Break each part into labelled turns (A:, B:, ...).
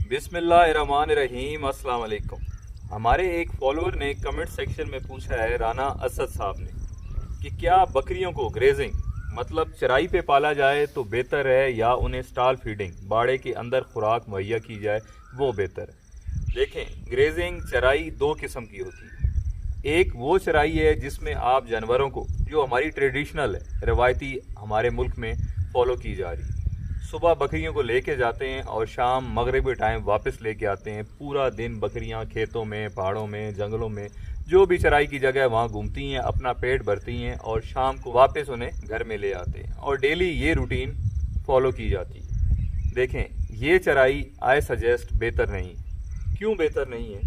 A: बिस्मिल्लाहिर्रहमानिर्रहीम, अस्सलाम वालेकुम। हमारे एक फॉलोअर ने कमेंट सेक्शन में पूछा है, राना असद साहब ने, कि क्या बकरियों को ग्रेजिंग मतलब चराई पे पाला जाए तो बेहतर है या उन्हें स्टॉल फीडिंग बाड़े के अंदर खुराक मुहैया की जाए वो बेहतर है। देखें, ग्रेजिंग चराई दो किस्म की होती है। एक वो चराई है जिसमें आप जानवरों को, जो हमारी ट्रेडिशनल है, रवायती हमारे मुल्क में फॉलो की जा रही है, सुबह बकरियों को लेके जाते हैं और शाम मगरिबी टाइम वापस लेके आते हैं। पूरा दिन बकरियां खेतों में, पहाड़ों में, जंगलों में, जो भी चराई की जगह है वहाँ घूमती हैं, अपना पेट भरती हैं और शाम को वापस उन्हें घर में ले आते हैं और डेली ये रूटीन फॉलो की जाती है। देखें, ये चराई आई सजेस्ट बेहतर नहीं। क्यों बेहतर नहीं है?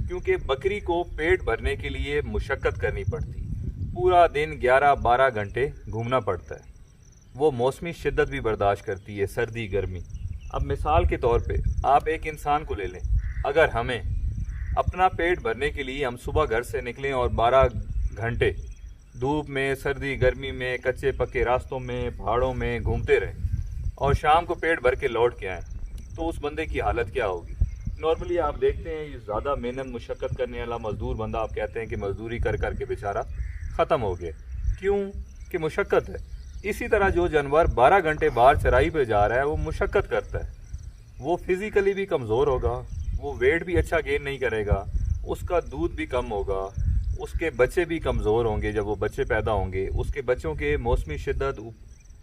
A: क्योंकि बकरी को पेट भरने के लिए मुशक्क़त करनी पड़ती है। पूरा दिन 11-12 घंटे घूमना पड़ता है। वो मौसमी शिद्दत भी बर्दाश्त करती है, सर्दी गर्मी। अब मिसाल के तौर पे आप एक इंसान को ले लें। अगर हमें अपना पेट भरने के लिए हम सुबह घर से निकलें और 12 घंटे धूप में, सर्दी गर्मी में, कच्चे पक्के रास्तों में, पहाड़ों में घूमते रहें और शाम को पेट भर के लौट के आएँ, तो उस बंदे की हालत क्या होगी? नॉर्मली आप देखते हैं, ये ज़्यादा मेहनत मुशक्क़त करने वाला मज़दूर बंदा, आप कहते हैं कि मज़दूरी कर कर के बेचारा ख़त्म हो गया। क्यों? कि मुशक्क़त है। इसी तरह जो जानवर 12 घंटे बाहर चराई पे जा रहा है, वो मुशक्क़त करता है, वो फिज़िकली भी कमज़ोर होगा, वो वेट भी अच्छा गेन नहीं करेगा, उसका दूध भी कम होगा, उसके बच्चे भी कमज़ोर होंगे। जब वो बच्चे पैदा होंगे, उसके बच्चों के मौसमी शिद्दत,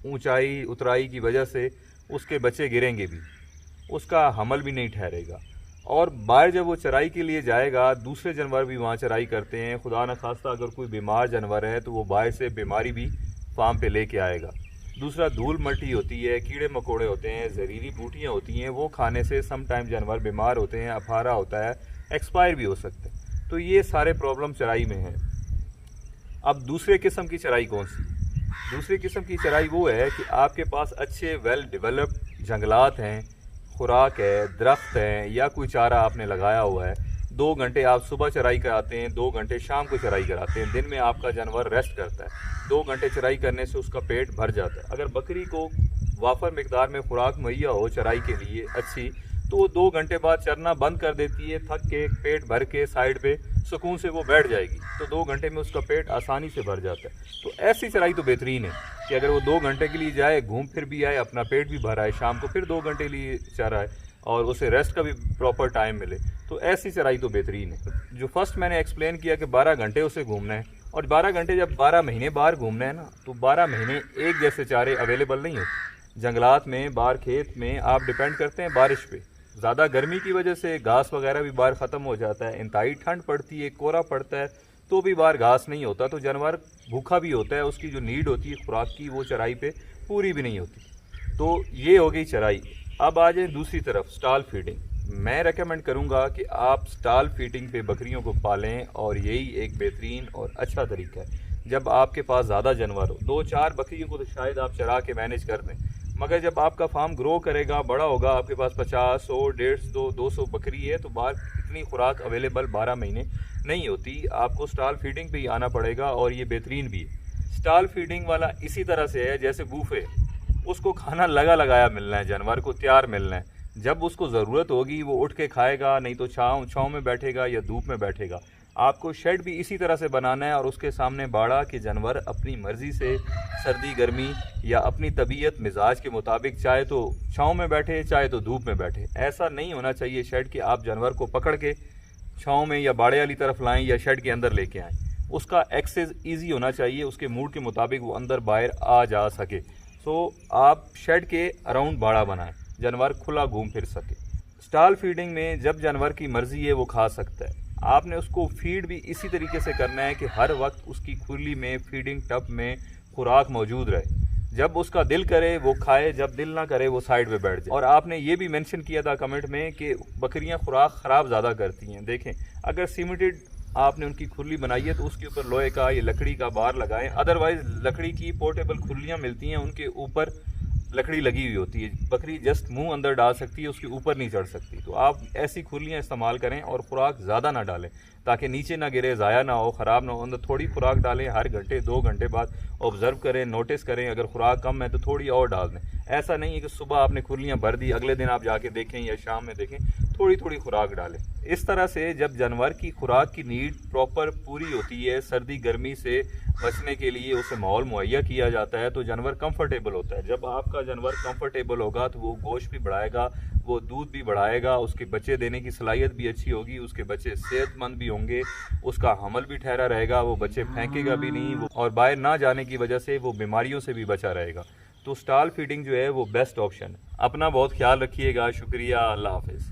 A: ऊंचाई उतराई की वजह से उसके बच्चे गिरेंगे भी, उसका हमल भी नहीं ठहरेगा। और बाहर जब वो चराई के लिए जाएगा, दूसरे जानवर भी वहाँ चराई करते हैं। खुदा न खास्ता अगर कोई बीमार जानवर है तो वो बाहर से बीमारी भी फार्म पे लेके आएगा। दूसरा, धूल मट्टी होती है, कीड़े मकोड़े होते हैं, जहरीली बूटियाँ होती हैं, वो खाने से सम टाइम जानवर बीमार होते हैं, अफारा होता है, एक्सपायर भी हो सकते हैं। तो ये सारे प्रॉब्लम चराई में हैं। अब दूसरे किस्म की चराई कौन सी? दूसरी किस्म की चराई वो है कि आपके पास अच्छे वेल डेवलप्ड जंगलात हैं, खुराक है, दरख्त हैं, या कोई चारा आपने लगाया हुआ है। 2 घंटे आप सुबह चराई कराते हैं, 2 घंटे शाम को चराई कराते हैं। दिन में आपका जानवर रेस्ट करता है। 2 घंटे चराई करने से उसका पेट भर जाता है। अगर बकरी को वाफर मिकदार में खुराक मुहैया हो चराई के लिए अच्छी, तो वो 2 घंटे बाद चरना बंद कर देती है। थक के पेट भर के साइड पे सुकून से वो बैठ जाएगी, तो 2 घंटे में उसका पेट आसानी से भर जाता है। तो ऐसी चराई तो बेहतरीन है कि अगर वो 2 घंटे के लिए जाए, घूम फिर भी आए, अपना पेट भी भर आए, शाम को फिर 2 घंटे के लिए चराए और उसे रेस्ट का भी प्रॉपर टाइम मिले, तो ऐसी चराई तो बेहतरीन है। जो फर्स्ट मैंने एक्सप्लेन किया कि 12 घंटे उसे घूमना है, और 12 घंटे जब 12 महीने बाहर घूमना है ना, तो 12 महीने एक जैसे चारे अवेलेबल नहीं होते। जंगलात में, बाहर खेत में आप डिपेंड करते हैं बारिश पे। ज़्यादा गर्मी की वजह से घास वगैरह भी बाहर ख़त्म हो जाता है, इंतहाई ठंड पड़ती है, कोहरा पड़ता है, तो भी बाहर घास नहीं होता, तो जानवर भूखा भी होता है। उसकी जो नीड होती है खुराक की, वो चराई पे पूरी भी नहीं होती। तो ये हो गई चराई। अब आ जाए दूसरी तरफ, स्टॉल फीडिंग। मैं रेकमेंड करूंगा कि आप स्टॉल फीडिंग पे बकरियों को पालें, और यही एक बेहतरीन और अच्छा तरीका है। जब आपके पास ज़्यादा जानवर हो, 2-4 बकरियों को तो शायद आप चरा के मैनेज कर दें, मगर जब आपका फार्म ग्रो करेगा, बड़ा होगा, आपके पास 50, 100, 150, 200 बकरी है, तो बाहर इतनी खुराक अवेलेबल 12 महीने नहीं होती। आपको स्टॉल फीडिंग पे ही आना पड़ेगा, और ये बेहतरीन भी है। स्टॉल फीडिंग वाला इसी तरह से है जैसे बूफे। उसको खाना लगा लगाया मिलना है, जानवर को तैयार मिलना है। जब उसको ज़रूरत होगी वो उठ के खाएगा, नहीं तो छाँव में बैठेगा या धूप में बैठेगा। आपको शेड भी इसी तरह से बनाना है, और उसके सामने बाड़ा के जानवर अपनी मर्ज़ी से सर्दी गर्मी या अपनी तबीयत मिजाज के मुताबिक चाहे तो छाँव में बैठे, चाहे तो धूप में बैठे। ऐसा नहीं होना चाहिए शेड कि आप जानवर को पकड़ के छाँव में या बाड़े वाली तरफ लाएँ या शेड के अंदर लेके आएँ। उसका एक्सेस ईजी होना चाहिए, उसके मूड के मुताबिक वो अंदर बाहर आ जा सके। सो आप शेड के अराउंड बाड़ा बनाएं, जानवर खुला घूम फिर सके। स्टॉल फीडिंग में जब जानवर की मर्जी है वो खा सकता है। आपने उसको फीड भी इसी तरीके से करना है कि हर वक्त उसकी खुली में, फीडिंग टब में खुराक मौजूद रहे। जब उसका दिल करे वो खाए, जब दिल ना करे वो साइड पे बैठ जाए। और आपने ये भी मेंशन किया था कमेंट में कि बकरियां खुराक ख़राब ज़्यादा करती हैं। देखें, अगर सीमेंटेड आपने उनकी खुरली बनाई है तो उसके ऊपर लोहे का या लकड़ी का बार लगाएं। अदरवाइज लकड़ी की पोर्टेबल खुरलियाँ मिलती हैं, उनके ऊपर लकड़ी लगी हुई होती है, बकरी जस्ट मुंह अंदर डाल सकती है, उसके ऊपर नहीं चढ़ सकती। तो आप ऐसी खुरलियाँ इस्तेमाल करें और खुराक ज़्यादा ना डालें। ताकि नीचे ना गिरे, ज़ाया ना हो, ख़राब ना हो। अंदर थोड़ी खुराक डालें, हर घंटे 2 घंटे बाद ऑब्ज़र्व करें, नोटिस करें, अगर खुराक कम है तो थोड़ी और डाल दें। ऐसा नहीं है कि सुबह आपने खुरलियाँ भर दी, अगले दिन आप जाके देखें या शाम में देखें, थोड़ी थोड़ी खुराक डालें। इस तरह से जब जानवर की खुराक की नीड प्रॉपर पूरी होती है, सर्दी गर्मी से बचने के लिए उसे माहौल मुहैया किया जाता है, तो जानवर कंफर्टेबल होता है। जब आपका जानवर कंफर्टेबल होगा तो वो गोश्त भी बढ़ाएगा, वो दूध भी बढ़ाएगा, उसके बच्चे देने की सलाहियत भी अच्छी होगी, उसके बच्चे सेहतमंद भी होंगे, उसका हमल भी ठहरा रहेगा, वो बच्चे फेंकेगा भी नहीं, वो और बाहर ना जाने की वजह से वो बीमारियों से भी बचा रहेगा। तो स्टॉल फीडिंग जो है वो बेस्ट ऑप्शन है। अपना बहुत ख्याल रखिएगा। शुक्रिया। अल्लाह हाफिज़।